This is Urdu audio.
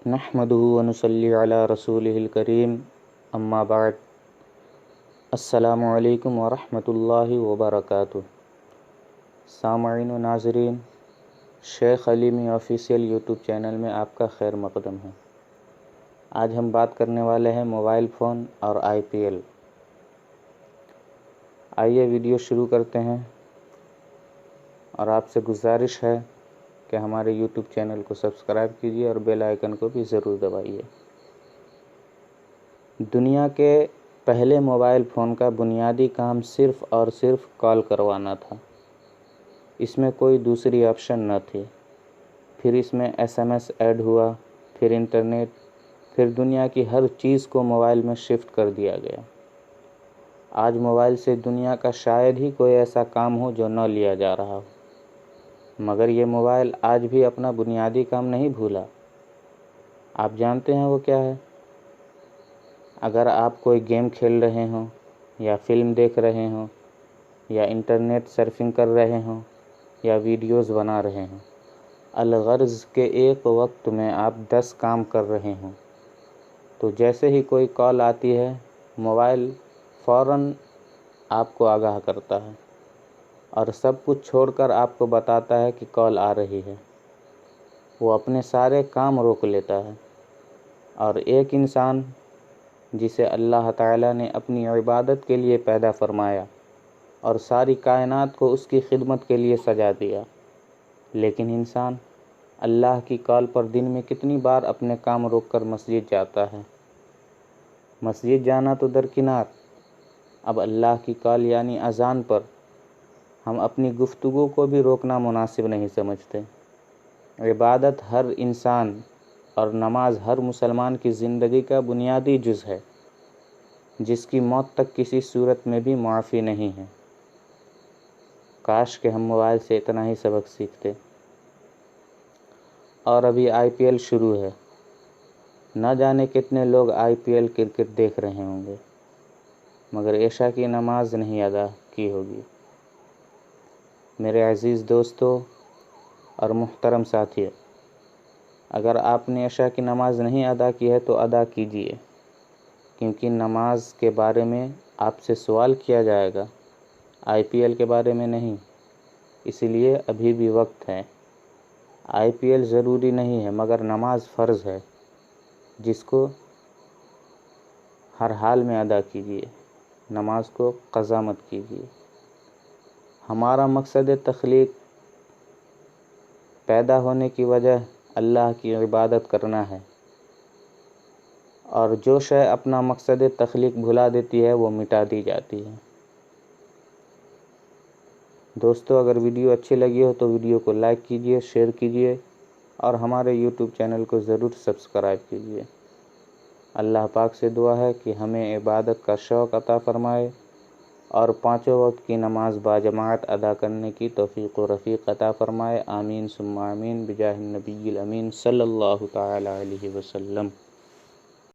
نحمده ونصلي على رسوله الكريم اما بعد السلام علیکم ورحمۃ اللہ وبرکاتہ۔ سامعین و ناظرین، شیخ علیمی آفیشیل یوٹیوب چینل میں آپ کا خیر مقدم ہے۔ آج ہم بات کرنے والے ہیں موبائل فون اور آئی پی ایل۔ آئیے ویڈیو شروع کرتے ہیں، اور آپ سے گزارش ہے کہ ہمارے یوٹیوب چینل کو سبسکرائب کیجیے اور بیل آئیکن کو بھی ضرور دبائیے۔ دنیا کے پہلے موبائل فون کا بنیادی کام صرف اور صرف کال کروانا تھا۔ اس میں کوئی دوسری آپشن نہ تھی۔ پھر اس میں ایس ایم ایس ایڈ ہوا، پھر انٹرنیٹ، پھر دنیا کی ہر چیز کو موبائل میں شفٹ کر دیا گیا۔ آج موبائل سے دنیا کا شاید ہی کوئی ایسا کام ہو جو نہ لیا جا رہا ہو، مگر یہ موبائل آج بھی اپنا بنیادی کام نہیں بھولا۔ آپ جانتے ہیں وہ کیا ہے؟ اگر آپ کوئی گیم کھیل رہے ہوں، یا فلم دیکھ رہے ہوں، یا انٹرنیٹ سرفنگ کر رہے ہوں، یا ویڈیوز بنا رہے ہوں، الغرض کہ ایک وقت میں آپ 10 کام کر رہے ہوں، تو جیسے ہی کوئی کال آتی ہے، موبائل فوراً آپ کو آگاہ کرتا ہے اور سب کچھ چھوڑ کر آپ کو بتاتا ہے کہ کال آ رہی ہے۔ وہ اپنے سارے کام روک لیتا ہے، اور ایک انسان جسے اللہ تعالیٰ نے اپنی عبادت کے لیے پیدا فرمایا اور ساری کائنات کو اس کی خدمت کے لیے سجا دیا، لیکن انسان اللہ کی کال پر دن میں کتنی بار اپنے کام روک کر مسجد جاتا ہے۔ مسجد جانا تو درکنار، اب اللہ کی کال یعنی اذان پر ہم اپنی گفتگو کو بھی روکنا مناسب نہیں سمجھتے۔ عبادت ہر انسان اور نماز ہر مسلمان کی زندگی کا بنیادی جز ہے، جس کی موت تک کسی صورت میں بھی معافی نہیں ہے۔ کاش کہ ہم موبائل سے اتنا ہی سبق سیکھتے۔ اور ابھی آئی پی ایل شروع ہے، نہ جانے کتنے لوگ آئی پی ایل کرکٹ دیکھ رہے ہوں گے، مگر عشاء کی نماز نہیں ادا کی ہوگی۔ میرے عزیز دوستو اور محترم ساتھیو، اگر آپ نے عشاء کی نماز نہیں ادا کی ہے تو ادا کیجیے، کیونکہ نماز کے بارے میں آپ سے سوال کیا جائے گا، آئی پی ایل کے بارے میں نہیں۔ اسی لیے ابھی بھی وقت ہے۔ آئی پی ایل ضروری نہیں ہے، مگر نماز فرض ہے، جس کو ہر حال میں ادا کیجیے۔ نماز کو قضا مت کیجیے۔ ہمارا مقصد تخلیق، پیدا ہونے کی وجہ اللہ کی عبادت کرنا ہے، اور جو شے اپنا مقصد تخلیق بھلا دیتی ہے وہ مٹا دی جاتی ہے۔ دوستو، اگر ویڈیو اچھی لگی ہو تو ویڈیو کو لائک کیجیے، شیئر کیجیے، اور ہمارے یوٹیوب چینل کو ضرور سبسکرائب کیجیے۔ اللہ پاک سے دعا ہے کہ ہمیں عبادت کا شوق عطا فرمائے اور 5 وقت کی نماز باجماعت ادا کرنے کی توفیق و رفیق عطا فرمائے۔ آمین ثم آمین بجاہ النبی الامین صلی اللہ تعالی علیہ وسلم۔